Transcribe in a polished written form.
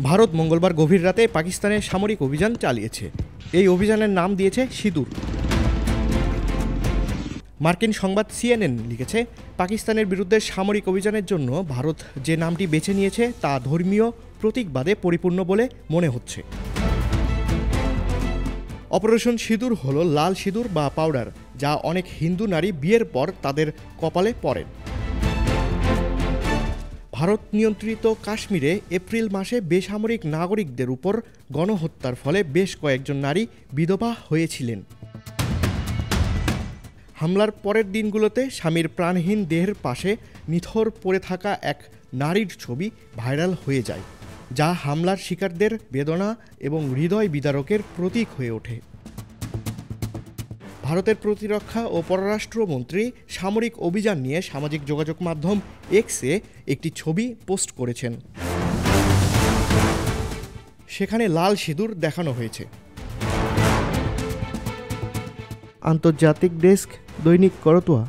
ভারত মঙ্গলবার গভীর রাতে পাকিস্তানে সামরিক অভিযান চালিয়েছে। এই অভিযানের নাম দিয়েছে সিঁদুর। মার্কিন সংবাদ CNN লিখেছে, পাকিস্তানের বিরুদ্ধে সামরিক অভিযানের জন্য ভারত যে নামটি বেছে নিয়েছে তা ধর্মীয় প্রতীকবাদে পরিপূর্ণ বলে মনে হচ্ছে। অপারেশন সিঁদুর হলো লাল সিঁদুর বা পাউডার, যা অনেক হিন্দু নারী বিয়ের পর তাদের কপালে পরেন। ভারত নিয়ন্ত্রিত কাশ্মীরে এপ্রিল মাসে বেসামরিক নাগরিকদের উপর গণহত্যার ফলে বেশ কয়েকজন নারী বিধবা হয়েছিলেন। হামলার পরের দিনগুলোতে স্বামীর প্রাণহীন দেহের পাশে নিথর পড়ে থাকা এক নারীর ছবি ভাইরাল হয়ে যায়, যা হামলার শিকারদের বেদনা এবং হৃদয় বিদারকের প্রতীক হয়ে ওঠে। ভারতের প্রতিরক্ষা ও পররাষ্ট্রমন্ত্রী সামরিক অভিযান নিয়ে সামাজিক যোগাযোগ মাধ্যম এক্সে একটি ছবি পোস্ট করেছেন। সেখানে লাল সিঁদুর দেখানো হয়েছে। আন্তর্জাতিক ডেস্ক, দৈনিক করতোয়া।